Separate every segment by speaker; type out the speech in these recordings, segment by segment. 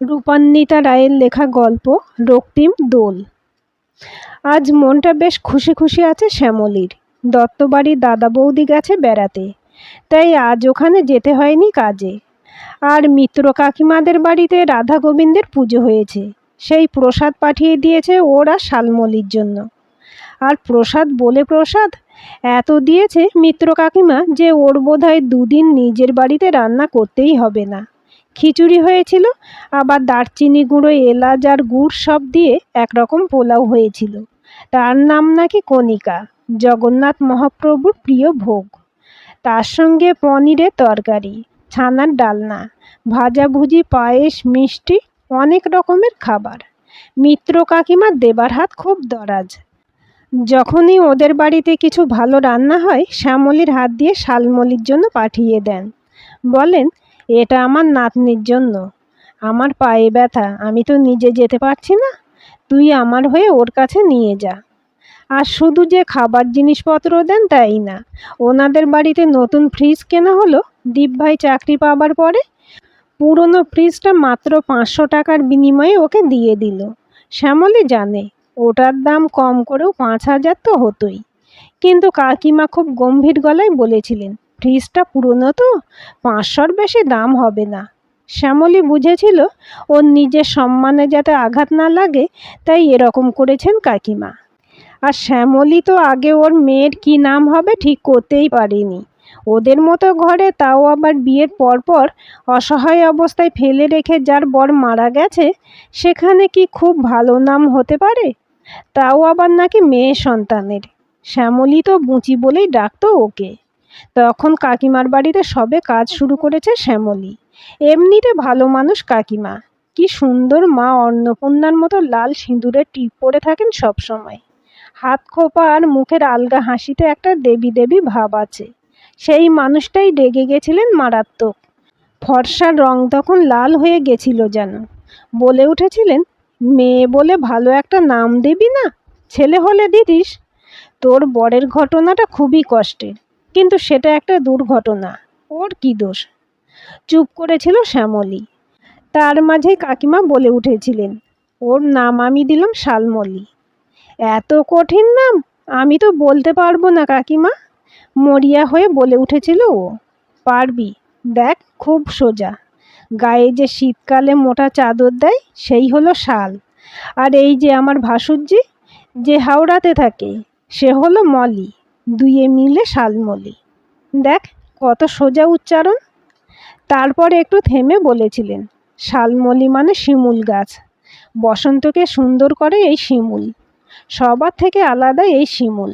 Speaker 1: রূপান্বিতা রায়ের লেখা গল্প রক্তিম দোল। আজ মনটা বেশ খুশি খুশি আছে শ্যামলীর। দত্তবাড়ির দাদা বৌদি গেছে বেড়াতে, তাই আজ ওখানে যেতে হয়নি কাজে। আর মিত্র কাকিমাদের বাড়িতে রাধা গোবিন্দের পুজো হয়েছে, সেই প্রসাদ পাঠিয়ে দিয়েছে ওরা শালমলির জন্য। আর প্রসাদ বলে প্রসাদ এত দিয়েছে মিত্র কাকিমা যে ওর বোধহয় দুদিন নিজের বাড়িতে রান্না করতেই হবে না। খিচুড়ি হয়েছিল, আবার দারচিনি গুঁড়ো, এলাচ আর গুড় সব দিয়ে একরকম পোলাও হয়েছিল। তার নাম নাকি কণিকা, জগন্নাথ মহাপ্রভুর প্রিয় ভোগ। তার সঙ্গে পনিরের তরকারি, ছানার ডালনা, ভাজাভুজি, পায়েস, মিষ্টি, অনেক রকমের খাবার। মিত্র কাকিমার দেবার হাত খুব দরাজ। যখনই ওদের বাড়িতে কিছু ভালো রান্না হয় শ্যামলীর হাত দিয়ে শালমলির জন্য পাঠিয়ে দেন। বলেন, এটা আমার নাতনির জন্য। আমার পায়ে ব্যথা, আমি তো নিজে যেতে পারছি না, তুই আমার হয়ে ওর কাছে নিয়ে যা। আর শুধু যে খাবার জিনিসপত্র দেন তাই না, ওনাদের বাড়িতে নতুন ফ্রিজ কেনা হলো দীপ ভাই চাকরি পাবার পরে। পুরনো ফ্রিজটা মাত্র 500 টাকার বিনিময়ে ওকে দিয়ে দিল। শ্যামলী জানে ওটার দাম কম করেও 5,000 তো হতোই, কিন্তু কাকিমা খুব গম্ভীর গলায় বলেছিলেন, ফ্রিজটা পুরনো তো, 500-র বেশি দাম হবে না। শ্যামলী বুঝেছিল ওর নিজের সম্মানে যাতে আঘাত না লাগে, তাই এরকম করেছেন কাকিমা। আর শ্যামলী তো আগে ওর মেয়ের কি নাম হবে ঠিক করতেই পারেনি। ওদের মতো ঘরে, তাও আবার বিয়ের পরপর অসহায় অবস্থায় ফেলে রেখে যার বর মারা গেছে, সেখানে কি খুব ভালো নাম হতে পারে? তাও আবার নাকি মেয়ে সন্তানের। শ্যামলী তো বুচি বলেই ডাকতো ওকে। তখন কাকিমার বাড়িতে সবে কাজ শুরু করেছে শ্যামলী। এমনিতে ভালো মানুষ কাকিমা, কি সুন্দর মা অন্নপূর্ণার মতো লাল সিঁদুরের টিপ পরে থাকেন সব সময়। হাত খোপা আর মুখের আলগা হাসিতে একটা দেবী দেবী ভাব আছে। সেই মানুষটাই রেগে গেছিলেন মারাত্মক। ফর্সার রং তখন লাল হয়ে গেছিল যেন। বলে উঠেছিলেন, মেয়ে বলে ভালো একটা নাম দিবি না, ছেলে হলে দিতিস। তোর বরের ঘটনাটা খুবই কষ্টের, কিন্তু সেটা একটা দুর্ঘটনা, ওর কি দোষ? চুপ করেছিল শ্যামলী। তার মাঝেই কাকিমা বলে উঠেছিলেন, ওর নাম আমি দিলাম শালমলি। এত কঠিন নাম, আমি তো বলতে পারবো না কাকিমা, মরিয়া হয়ে বলে উঠেছিল ও। পারবি, দেখ খুব সোজা। গায়ে যে শীতকালে মোটা চাদর দেয় সেই হলো শাল, আর এই যে আমার ভাসুরজি যে হাওড়াতে থাকে সে হলো মলি, দুইয়ে মিলে শালমলি। দেখ কত সোজা উচ্চারণ। তারপরে একটু থেমে বলেছিলেন, শালমলি মানে শিমুল গাছ। বসন্তকে সুন্দর করে এই শিমুল, সবার থেকে আলাদা এই শিমুল।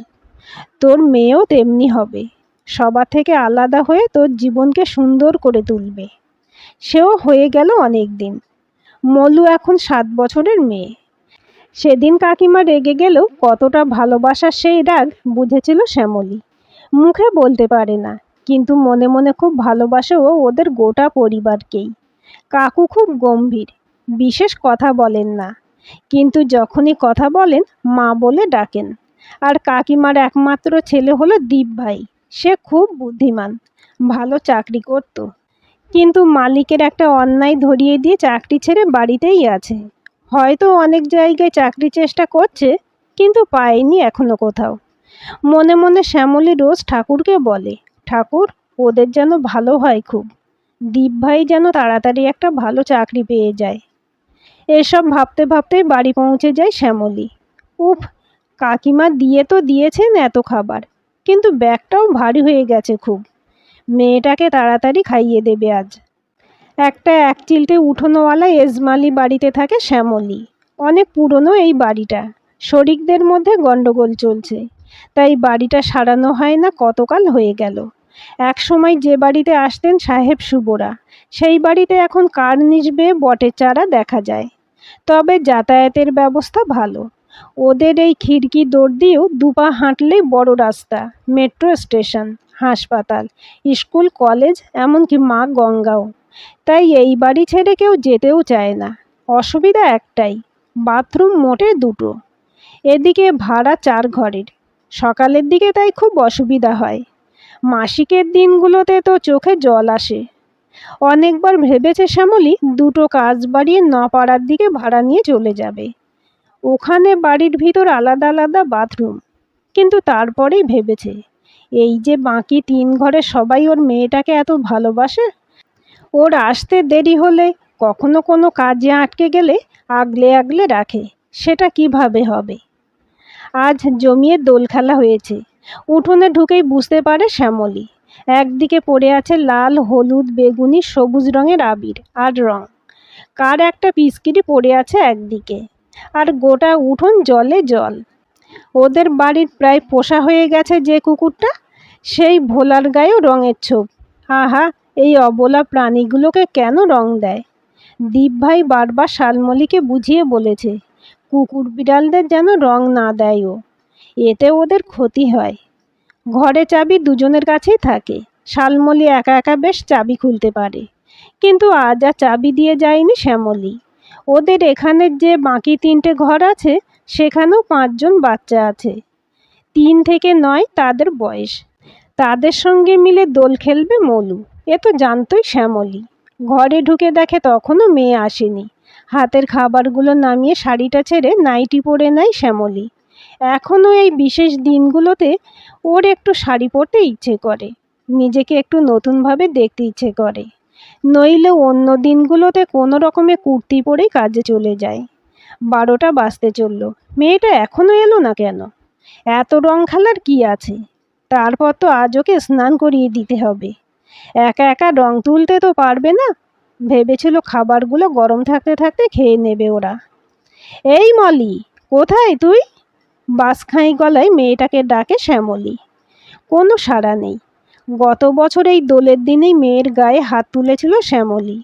Speaker 1: তোর মেয়েও তেমনি হবে, সবার থেকে আলাদা হয়ে তোর জীবনকে সুন্দর করে তুলবে। সেও হয়ে গেল অনেক দিন। মলু এখন 7 বছরের মেয়ে। সেদিন কাকিমা রেগে গেলেও কতটা ভালোবাসার সেই রাগ বুঝেছিল শ্যামলী। মুখে বলতে পারে না, কিন্তু মনে মনে খুব ভালোবাসে ও ওদের গোটা পরিবারকেই। কাকু খুব গম্ভীর, বিশেষ কথা বলেন না, কিন্তু যখনই কথা বলেন মা বলে ডাকেন। আর কাকিমার একমাত্র ছেলে হলো দীপ ভাই। সে খুব বুদ্ধিমান, ভালো চাকরি করত, কিন্তু মালিকের একটা অন্যায় ধরিয়ে দিয়ে চাকরি ছেড়ে বাড়িতেই আছে। হয়তো অনেক জায়গায় চাকরি চেষ্টা করছে, কিন্তু পায়নি এখনো কোথাও। মনে মনে শ্যামলী রোজ ঠাকুরকে বলে, ঠাকুর ওদের যেন ভালো হয় খুব, দীপ ভাই যেন তাড়াতাড়ি একটা ভালো চাকরি পেয়ে যায়। এসব ভাবতে ভাবতেই বাড়ি পৌঁছে যায় শ্যামলী। উফ, কাকিমা দিয়ে তো দিয়েছেন এত খাবার, কিন্তু ব্যাগটাও ভারী হয়ে গেছে খুব। মেয়েটাকে তাড়াতাড়ি খাইয়ে দেবে আজ। একটা 1 চিলটে উঠোনওয়ালা এজমালি বাড়িতে থাকে শ্যামলী। অনেক পুরনো এই বাড়িটা, শরিকদের মধ্যে গন্ডগোল চলছে, তাই বাড়িটা সারানো হয় না কতকাল হয়ে গেল। এক সময় যে বাড়িতে আসতেন সাহেব সুবোরা, সেই বাড়িতে এখন কার্নিশ বেয়ে বটের চারা দেখা যায়। তবে যাতায়াতের ব্যবস্থা ভালো। ওদের এই খিড়কি দৌড় দিয়েও 2 পা হাঁটলেই বড় রাস্তা, মেট্রো স্টেশন, হাসপাতাল, স্কুল, কলেজ, এমনকি মা গঙ্গাও। তাই এই বাড়ি ছেড়ে কেউ যেতেও চায় না। অসুবিধা একটাই, বাথরুম মোটে 2টো। এদিকে ভাড়া 4 ঘরের। সকালের দিকে তাই খুব অসুবিধা হয়। মাসিকের দিনগুলোতে তো চোখে জল আসে। অনেকবার ভেবেছে শ্যামলী দুটো কাজ বাড়িয়ে নপাড়ার দিকে ভাড়া নিয়ে চলে যাবে। ওখানে বাড়ির ভিতর আলাদা আলাদা বাথরুম। কিন্তু তারপরেই ভেবেছে, এই যে বাকি 3 ঘরে সবাই ওর মেয়েটাকে এত ভালোবাসে, ওর আসতে দেরি হলে, কখনো কোনো কাজে আটকে গেলে আগলে আগলে রাখে, সেটা কিভাবে হবে। আজ জমিয়ে দোল খেলা হয়েছে। উঠোনে ঢুকেই বুঝতে পারে শ্যামলী, একদিকে পড়ে আছে লাল, হলুদ, বেগুনি, সবুজ রঙের আবির আর রং। কার একটা পিচকিরি পড়ে আছে একদিকে, আর গোটা উঠোন জলে জল। ওদের বাড়ির প্রায় পোষা হয়ে গেছে যে কুকুরটা, সেই ভোলার গায়েও রঙের ছোপ। আহা, এই অবলা প্রাণীগুলোকে কেন রং দেয়। দীপ ভাই বারবার শালমলিকে বুঝিয়ে বলেছে, কুকুর বিড়ালদের যেন রং না দেয় ও, এতে ওদের ক্ষতি হয়। ঘরে চাবি দুজনের কাছেই থাকে। শালমলি একা একা বেশ চাবি খুলতে পারে, কিন্তু আজ আর চাবি দিয়ে যায়নি শ্যামলী। ওদের এখানের যে বাকি 3টে ঘর আছে, সেখানেও 5 জন বাচ্চা আছে। 3 থেকে 9 তাদের বয়স। তাদের সঙ্গে মিলে দোল খেলবে মলু, এ তো জানতই শ্যামলী। ঘরে ঢুকে দেখে তখনও মেয়ে আসেনি। হাতের খাবারগুলো নামিয়ে শাড়িটা ছেড়ে নাইটি পরে নেয় শ্যামলী। এখনও এই বিশেষ দিনগুলোতে ওর একটু শাড়ি পরতে ইচ্ছে করে, নিজেকে একটু নতুনভাবে দেখতে ইচ্ছে করে। নইলে অন্য দিনগুলোতে কোনো রকমে কুর্তি পরেই কাজে চলে যায়। 12টা বাজতে চলল, মেয়েটা এখনও এলো না কেন? এত রং খেলার কি আছে? তারপর তো আজ ওকে স্নান করিয়ে দিতে হবে। একা একা রং তুলতে তো পারবে না। ভেবেছিল খাবারগুলো গরম থাকতে থাকতে খেয়ে নেবে ওরা। এই মলি, কোথায় তুই? বাঁশখাই গলায় মেয়েটাকে ডাকে শ্যামলী। কোনো সাড়া নেই। গত বছর এই দোলের দিনেই মেয়ের গায়ে হাত তুলেছিল শ্যামলী।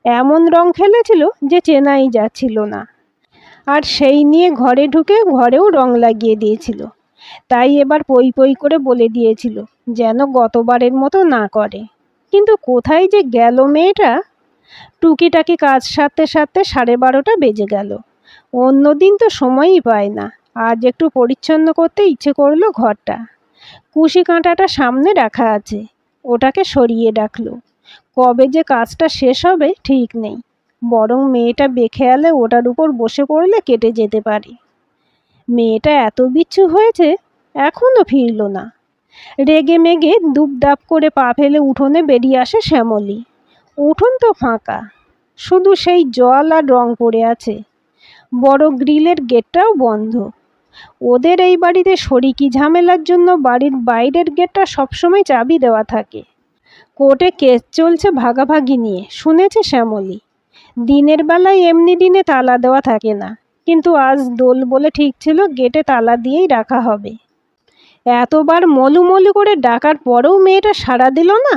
Speaker 1: এমন রং খেলেছিল যে চেনাই যাচ্ছিল না। আর সেই নিয়ে ঘরে ঢুকে ঘরেও রং লাগিয়ে দিয়েছিল। তাই এবার পই পই করে বলে দিয়েছিল যেন গতবারের মতো না করে। কিন্তু কোথায় যে গেল মেয়েটা? টুকিটাকি কাজ সারতে সারতে 12:30টা বেজে গেল। অন্যদিন তো সময়ই পায় না। আজ একটু পরিচ্ছন্ন করতে ইচ্ছে করলো ঘরটা। কুশি কাঁটাটা সামনে রাখা আছে, ওটাকে সরিয়ে রাখলো। কবে যে কাজটা শেষ হবে ঠিক নেই, বরং মেয়েটা বেখেয়ালে ওটার উপর বসে পড়লে কেটে যেতে পারে। মেয়েটা এত বিচ্ছু হয়েছে, এখনও ফিরল না। রেগে মেগে দুপদাপ করে পা ফেলে উঠোনে বেরিয়ে আসে শ্যামলী। উঠোন তো ফাঁকা, শুধু সেই জল আর রং পড়ে আছে। বড় গ্রিলের গেটটাও বন্ধ। ওদের এই বাড়িতে শরিকি ঝামেলার জন্য বাড়ির বাইরের গেটটা সবসময় চাবি দেওয়া থাকে। কোর্টে কেস চলছে ভাগাভাগি নিয়ে, শুনেছে শ্যামলী। দিনের বেলায় এমনি দিনে তালা দেওয়া থাকে না, কিন্তু আজ দোল বলে ঠিক ছিল গেটে তালা দিয়েই রাখা হবে। এতবার মলু মলু করে ডাকার পরেও মেয়েটা সাড়া দিল না।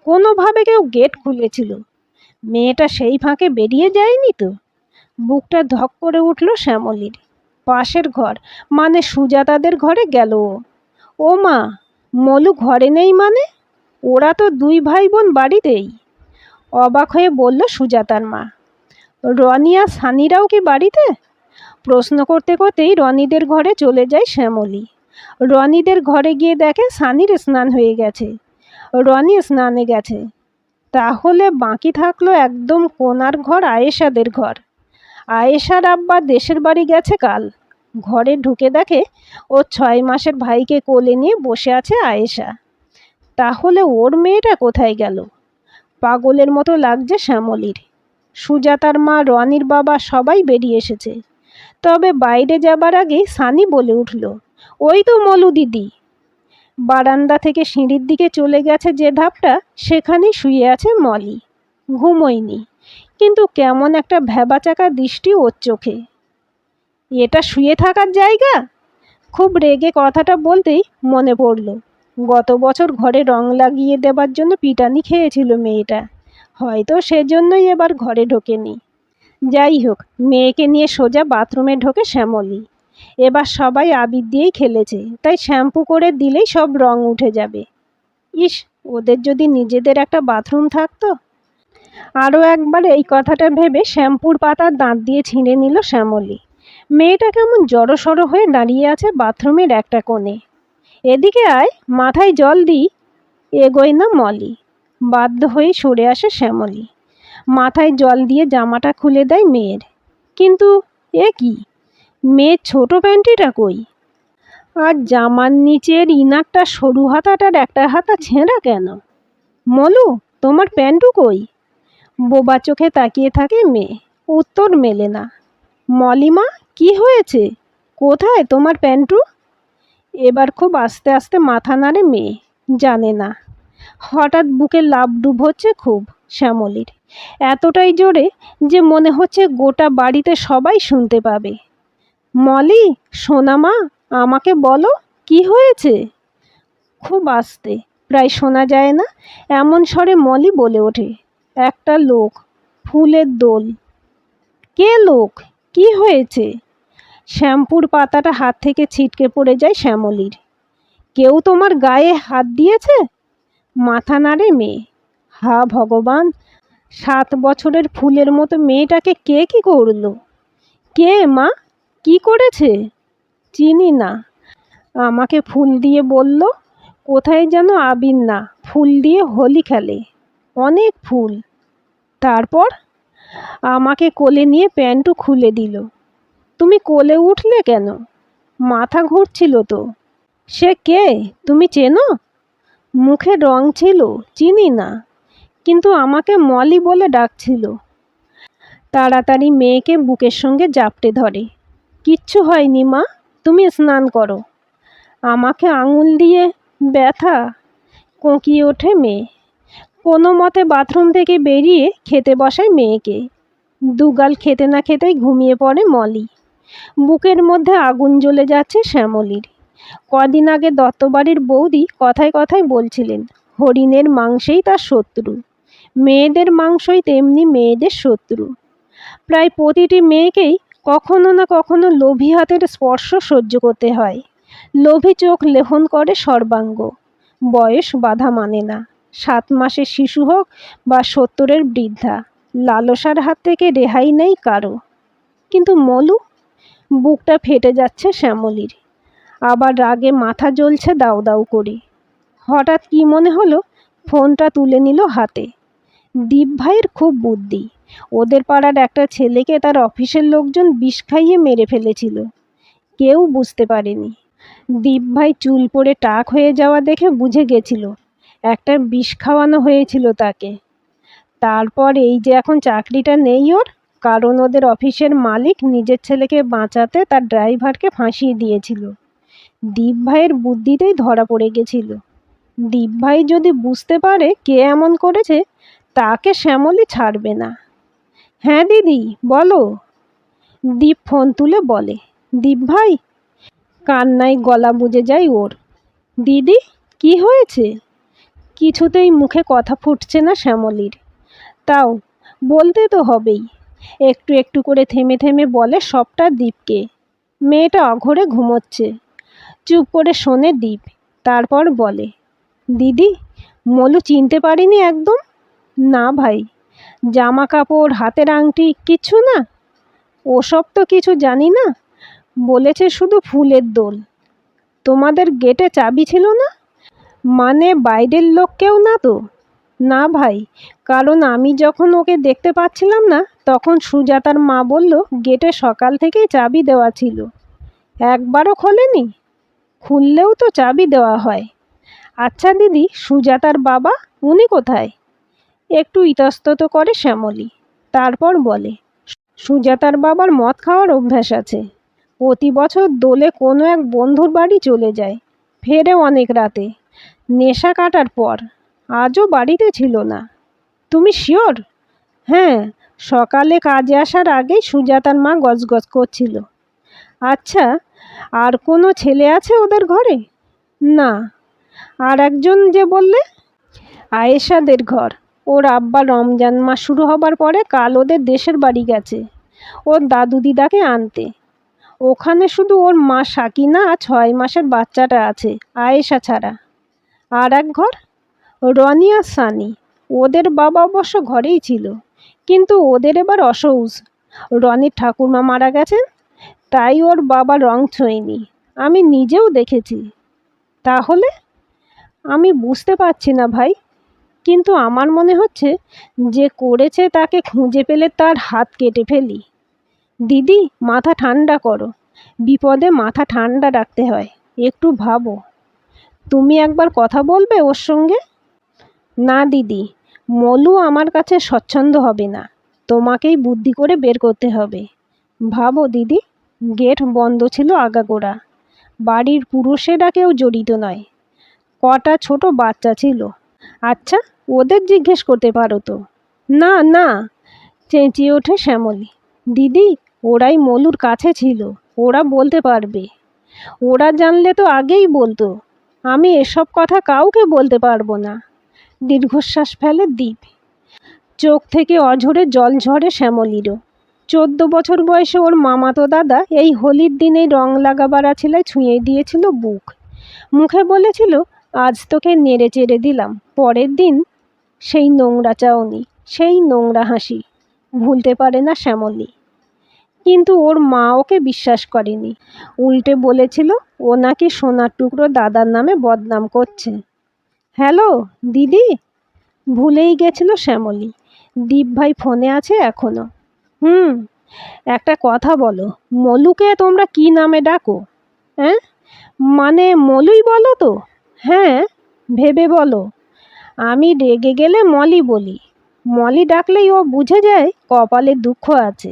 Speaker 1: কোনোভাবে কেউ গেট খুলেছিল। মেয়েটা সেই ফাঁকে বেরিয়ে যায়নি তো? বুকটা ধক করে উঠল শ্যামলীর। পাশের ঘর, মানে সুজাতাদের ঘরে গেল ও। ও মা, মলু ঘরে নেই মানে? ওরা তো 2 ভাই বোন বাড়িতেই। অবাক হয়ে বলল সুজাতার মা। রনি আর সানিরাও কি বাড়িতে? প্রশ্ন করতে করতেই রনিদের ঘরে চলে যায় শ্যামলী। রনিদের ঘরে গিয়ে দেখে সানির স্নান হয়ে গেছে, রনি স্নানে গেছে। তাহলে বাকি থাকলো একদম কোনার ঘর, আয়েশাদের ঘর। আয়েশার আব্বা দেশের বাড়ি গেছে কাল। ঘরে ঢুকে দেখে ওর 6 মাসের ভাইকে কোলে নিয়ে বসে আছে আয়েশা। তাহলে ওর মেয়েটা কোথায় গেল? পাগলের মতো লাগছে শ্যামলীর। সুজাতার মা, রনির বাবা সবাই বেরিয়ে এসেছে। তবে বাইরে যাবার আগে সানি বলে উঠল, ওই তো মলু দিদি। বারান্দা থেকে সিঁড়ির দিকে চলে গেছে যে ধাপটা, সেখানেই শুয়ে আছে মলি। ঘুমোয়নি, কিন্তু কেমন একটা ভ্যাবাচাকা দৃষ্টি ওর চোখে। এটা শুয়ে থাকার জায়গা? খুব রেগে কথাটা বলতেই মনে পড়ল, গত বছর ঘরে রং লাগিয়ে দেবার জন্য পিটানি খেয়েছিল মেয়েটা। হয়তো সেজন্যই এবার ঘরে ঢোকেনি। যাই হোক, মেয়েকে নিয়ে সোজা বাথরুমে ঢোকে শ্যামলী। এবার সবাই আবির দিয়েই খেলেছে, তাই শ্যাম্পু করে দিলেই সব রং উঠে যাবে। ইস, ওদের যদি নিজেদের একটা বাথরুম থাকতো। আরও একবার এই কথাটা ভেবে শ্যাম্পুর পাতা দাঁত দিয়ে ছিঁড়ে নিল শ্যামলী। মেয়েটা কেমন জড়সড় হয়ে দাঁড়িয়ে আছে বাথরুমের একটা কোণে। এদিকে আয়, মাথায় জল দিই। এগোয় না মলি। বাধ্য হয়ে সরে আসে শ্যামলী। মাথায় জল দিয়ে জামাটা খুলে দেয় মেয়ের। কিন্তু এ কি, মেয়ের ছোট প্যান্টিটা কই? আর জামার নিচের ইনারটা সরু হাতাটার একটা হাতা ছেঁড়া কেন? মলু, তোমার প্যান্টু কই? বোবা চোখে তাকিয়ে থাকে মেয়ে, উত্তর মেলে না। মলিমা, কি হয়েছে? কোথায় তোমার প্যান্টু? এবার খুব আস্তে আস্তে মাথা নাড়ে মেয়ে, জানে না। হঠাৎ বুকে লাফ ডুব হচ্ছে খুব শ্যামলীর, এতটাই জোরে যে মনে হচ্ছে গোটা বাড়িতে সবাই শুনতে পাবে। মলি, সোনামা, আমাকে বলো কি হয়েছে? খুব আস্তে, প্রায় শোনা যায় না এমন স্বরে মলি বলে ওঠে, একটা লোক, ফুলের দোল। কে লোক? কি হয়েছে? শ্যাম্পুর পাতাটা হাত থেকে ছিটকে পড়ে যায় শ্যামলীর। কেউ তোমার গায়ে হাত দিয়েছে? মাথা নাড়ে মেয়ে। হা ভগবান, 7 বছরের ফুলের মতো মেয়েটাকে কে কি করলো? কে মা? কি করেছে? চিনি না। আমাকে ফুল দিয়ে বলল কোথায় যেন আবির না ফুল দিয়ে হোলি খেলে, অনেক ফুল। তারপর আমাকে কোলে নিয়ে প্যান্টু খুলে দিল। তুমি কোলে উঠলে কেন? মাথা ঘুরছিল তো। সে কে, তুমি চেনো? মুখে রং ছিল, চিনি না, কিন্তু আমাকে মলি বলে ডাকছিল। তাড়াতাড়ি মেয়েকে বুকের সঙ্গে জাপটে ধরে। কিচ্ছু হয়নি মা, তুমি স্নান করো। আমাকে আঙুল দিয়ে ব্যথা, কোঁকিয়ে ওঠে মেয়ে। কোনো মতে বাথরুম থেকে বেরিয়ে খেতে বসায় মেয়েকে। দুগাল খেতে না খেতেই ঘুমিয়ে পড়ে মলি। বুকের মধ্যে আগুন জ্বলে যাচ্ছে শ্যামলীর। কদিন আগে দত্তবাড়ির বৌদি কথায় কথায় বলছিলেন হরিণের মাংসেই তার শত্রু, মেয়েদের মাংসই তেমনি মেয়েদের শত্রু। প্রায় প্রতিটি মেয়েকেই কখনো না কখনো লোভী হাতের স্পর্শ সহ্য করতে হয়। লোভী চোখ লেহন করে সর্বাঙ্গ। বয়স বাধা মানে না, 7 মাসের শিশু হোক বা 70-এর বৃদ্ধা, লালসার হাত থেকে রেহাই নেই কারো। কিন্তু মলু, বুকটা ফেটে যাচ্ছে শ্যামলীর। আবার রাগে মাথা জ্বলছে দাউ দাউ করে। হঠাৎ কি মনে হলো, ফোনটা তুলে নিল হাতে। দীপ ভাইয়ের খুব বুদ্ধি। ওদের পাড়ার একটা ছেলেকে তার অফিসের লোকজন বিষ খাইয়ে মেরে ফেলেছিল। কেউ বুঝতে পারেনি। দীপ ভাই চুল পড়ে টাক হয়ে যাওয়া দেখে বুঝে গেছিল একটা বিষ খাওয়ানো হয়েছিল তাকে। তারপর এই যে এখন চাকরিটা নেই ওর, কারণ ওদের অফিসের মালিক নিজের ছেলেকে বাঁচাতে তার ড্রাইভারকে ফাঁসিয়ে দিয়েছিল। দীপ ভাইয়ের বুদ্ধিতেই ধরা পড়ে গেছিল। দীপ ভাই যদি বুঝতে পারে কে এমন করেছে, তাকে শ্যামলী ছাড়বে না। হ্যাঁ দিদি, বলো। দীপ ফোন তুলে বলে। দীপ ভাই। কান্নায় গলা বুজে যায় ওর। দিদি, কি হয়েছে? কিছুতেই মুখে কথা ফুটছে না শ্যামলীর। তাও বলতে তো হবেই। একটু একটু করে থেমে থেমে বলে সবটা দীপকে। মেয়েটা অঘরে ঘুমোচ্ছে। চুপ করে শোনে দীপ। তারপর বলে, দিদি, মলু চিনতে পারিনি একদম। না ভাই, জামা কাপড়, হাতের আংটি কিচ্ছু না? ওসব তো কিছু জানি না। বলেছে শুধু ফুলের দোল। তোমাদের গেটে চাবি ছিল না? মানে বাইরের লোক কেউ না তো? না ভাই, কারণ আমি যখন ওকে দেখতে পাচ্ছিলাম না, তখন সুজাতার মা বলল গেটে সকাল থেকেই চাবি দেওয়া ছিল। একবারও খোলেনি? খুললেও তো চাবি দেওয়া হয়। আচ্ছা দিদি, সুজাতার বাবা, উনি কোথায়? একটু ইতস্তত করে শ্যামলী। তারপর বলে, সুজাতার বাবার মদ খাওয়ার অভ্যাস আছে। প্রতি বছর দোলে কোনো এক বন্ধুর বাড়ি চলে যায়, ফেরে অনেক রাতে, নেশা কাটার পর। আজও বাড়িতে ছিল না। তুমি শিওর? হ্যাঁ, সকালে কাজে আসার আগেই সুজাতার মা গজগজ করছিল। আচ্ছা, আর কোনো ছেলে আছে ওদের ঘরে? না। আর একজন যে বললে? আয়েশাদের ঘর। ওর আব্বা রমজান মাস শুরু হবার পরে কাল ওদের দেশের বাড়ি গেছে ওর দাদু দিদাকে আনতে। ওখানে শুধু ওর মা সাকিনা আর 6 মাসের বাচ্চাটা আছে আয়েশা ছাড়া। আর এক ঘর রনি আর সানি। ওদের বাবা অবশ্য ঘরেই ছিল, কিন্তু ওদের এবার অসৌচ। রনির ঠাকুরমা মারা গেছেন, তাই ওর বাবা রং ছোঁয়নি। আমি নিজেও দেখেছি। তাহলে? আমি বুঝতে পারছি না ভাই। কিন্তু আমার মনে হচ্ছে যে করেছে তাকে খুঁজে পেলে তার হাত কেটে ফেলি। দিদি, মাথা ঠান্ডা করো। বিপদে মাথা ঠান্ডা রাখতে হয়। একটু ভাবো। তুমি একবার কথা বলবে ওর সঙ্গে? না দিদি, মলু আমার কাছে স্বচ্ছন্দ হবে না। তোমাকেই বুদ্ধি করে বের করতে হবে। ভাবো দিদি, গেট বন্ধ ছিল আগাগোড়া। বাড়ির পুরুষেরা কেউ জড়িত নয়। কটা ছোট বাচ্চা ছিল। আচ্ছা, ওদের জিজ্ঞেস করতে পারো তো। না না, চেঁচিয়ে ওঠে শ্যামলী। দিদি, ওরাই মলুর কাছে ছিল। ওরা বলতে পারবে। ওরা জানলে তো আগেই বলতো। আমি এসব কথা কাউকে বলতে পারবো না। দীর্ঘশ্বাস ফেলে দীপ। চোখ থেকে অঝরে জল ঝরে শ্যামলীরও। 14 বছর বয়সে ওর মামাতো দাদা এই হোলির দিনেই রং লাগাবার আছিলায় ছুঁয়ে দিয়েছিল বুক। মুখে বলেছিল, আজ তোকে নেড়ে চেড়ে দিলাম। পরের দিন সেই নোংরা চাউনি, সেই নোংরা হাসি ভুলতে পারে না শ্যামলী। কিন্তু ওর মা ওকে বিশ্বাস করেনি। উল্টে বলেছিল ও নাকি সোনার টুকরো দাদার নামে বদনাম করছে। হ্যালো দিদি, ভুলেই গেছিল শ্যামলী। দীপ ভাই ফোনে আছে এখনো। হুম, একটা কথা বলো, মলুকে তোমরা কি নামে ডাকো? হ্যাঁ, মানে মলুই বলো তো? হ্যাঁ, ভেবে বলো। আমি রেগে গেলে মলি বলি। মলি ডাকলেই ও বুঝে যায় কপালে দুঃখ আছে।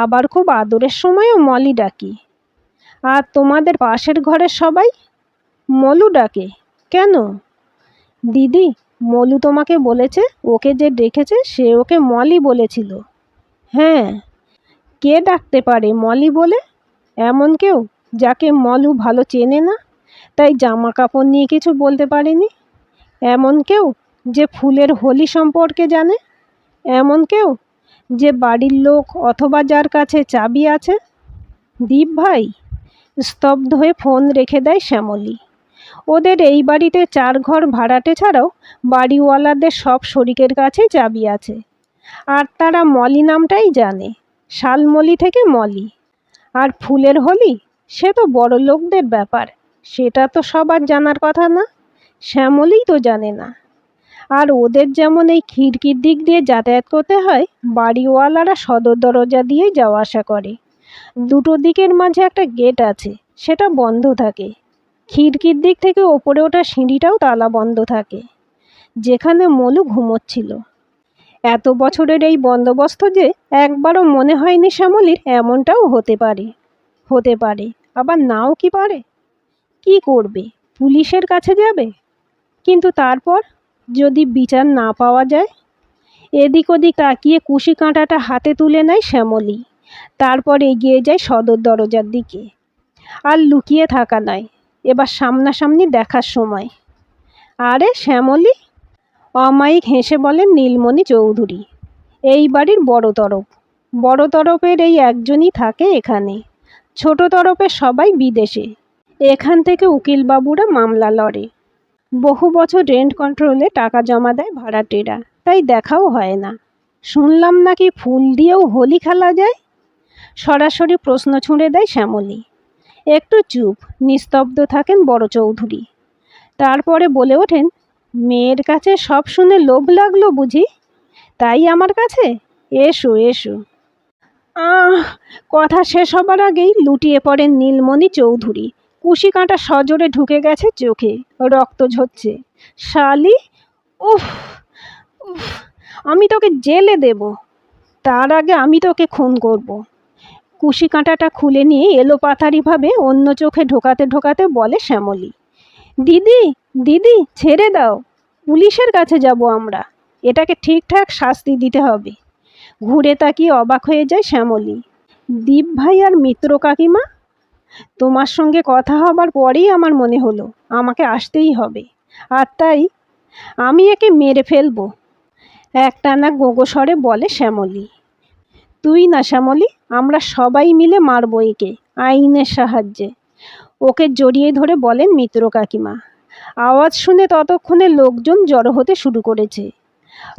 Speaker 1: আবার খুব আদরের সময়ও মলি ডাকি। আর তোমাদের পাশের ঘরের সবাই? মলু ডাকে। কেন? দিদি, মলু তোমাকে বলেছে ওকে যে ডেকেছে সে ওকে মলি বলেছিল। হ্যাঁ। কে ডাকতে পারে মলি বলে? এমন কেউ যাকে মলু ভালো চেনে না, তাই জামা কাপড় নিয়ে কিছু বলতে পারেনি। এমন কেউ যে ফুলের হোলি সম্পর্কে জানে। এমন কেউ যে বাড়ির লোক অথবা যার কাছে চাবি আছে। দীপ ভাই। স্তব্ধ হয়ে ফোন রেখে দেয় শ্যামলী। ওদের এই বাড়িতে 4 ঘর ভাড়াটে ছাড়াও বাড়িওয়ালাদের সব শরিকের কাছেই চাবি আছে। আর তারা মলি নামটাই জানে। শালমলি থেকে মলি। আর ফুলের হোলি, সে তো বড় লোকদের ব্যাপার। সেটা তো সবার জানার কথা না। শ্যামলীই তো জানে না। আর ওদের যেমন এই খিড়কির দিক দিয়ে যাতায়াত করতে হয়, বাড়িওয়ালারা সদর দরজা দিয়েই যাওয়া আসা করে। দুটো দিকের মাঝে একটা গেট আছে, সেটা বন্ধ থাকে। খিড়কির দিক থেকে ওপরে ওঠা সিঁড়িটাও তালা বন্ধ থাকে, যেখানে মলু ঘুমোচ্ছিল। এত বছরের এই বন্দোবস্ত যে একবারও মনে হয়নি শ্যামলীর এমনটাও হতে পারে। হতে পারে, আবার নাও কি পারে। কি করবে? পুলিশের কাছে যাবে। কিন্তু তারপর যদি বিচার না পাওয়া যায়? এদিক ওদিক তাকিয়ে কুশি কাঁটাটা হাতে তুলে নেয় শ্যামলী। তারপর এগিয়ে যায় সদর দরজার দিকে। আর লুকিয়ে থাকা নয়, এবার সামনাসামনি দেখার সময়। আরে শ্যামলী, অমায়িক হেসে বলেন নীলমণি চৌধুরী। এই বাড়ির বড় তরফ। বড় তরফের এই একজনই থাকে এখানে। ছোট তরফের সবাই বিদেশে। এখান থেকে উকিলবাবুরা মামলা লড়ে। বহু বছর রেন্ট কন্ট্রোলে টাকা জমা দেয় ভাড়াটেরা, তাই দেখাও হয় না। শুনলাম নাকি ফুল দিয়েও হোলি খেলা যায়। সরাসরি প্রশ্ন ছুঁড়ে দেয় শ্যামলী। একটু চুপ, নিস্তব্ধ থাকেন বড় চৌধুরী। তারপরে বলে ওঠেন, মেয়ের কাছে সব শুনে লোভ লাগলো বুঝি, তাই আমার কাছে? এসো এসো। কথা শেষ হবার আগেই লুটিয়ে পড়েন নীলমণি চৌধুরী। কুশি কাঁটা সজোরে ঢুকে গেছে চোখে, রক্ত ঝরছে। শালি, উফ উফ, আমি তোকে জেলে দেব। তার আগে আমি তোকে খুন করব। কুশি কাঁটাটা খুলে নিয়ে এলোপাথারিভাবে অন্য চোখে ঢোকাতে ঢোকাতে বলে শ্যামলী। দিদি, দিদি, ছেড়ে দাও। পুলিশের কাছে যাব আমরা। এটাকে ঠিকঠাক শাস্তি দিতে হবে। ঘুরে তাকিয়ে অবাক হয়ে যায় শ্যামলী। দীপ ভাই আর মিত্র কাকিমা? তোমার সঙ্গে কথা হবার পরেই আমার মনে হলো আমাকে আসতেই হবে। আর তাই আমি একে মেরে ফেলবো। একটানা গোগো স্বরে বলে শ্যামলী। তুই না শ্যামলী, আমরা সবাই মিলে মারবো একে, আইনের সাহায্যে। ওকে জড়িয়ে ধরে বলেন মিত্র কাকিমা। আওয়াজ শুনে ততক্ষণে লোকজন জড়ো হতে শুরু করেছে।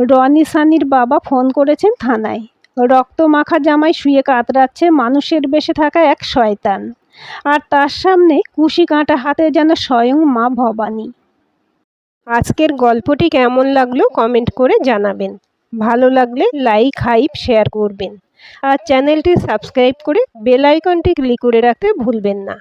Speaker 1: রনি সানির বাবা ফোন করেছেন থানায়। রক্ত মাখা জামাই শুয়ে কাতরাচ্ছে মানুষের বেশে থাকা এক শয়তান। আর তার সামনে কুশি কাঁটা হাতে যেন স্বয়ং মা ভবানী। আজকের গল্পটি কেমন লাগলো কমেন্ট করে জানাবেন। ভালো লাগলে লাইক হাইপ শেয়ার করবেন আর চ্যানেলটি সাবস্ক্রাইব করে বেল আইকনটি ক্লিক করে রাখতে ভুলবেন না।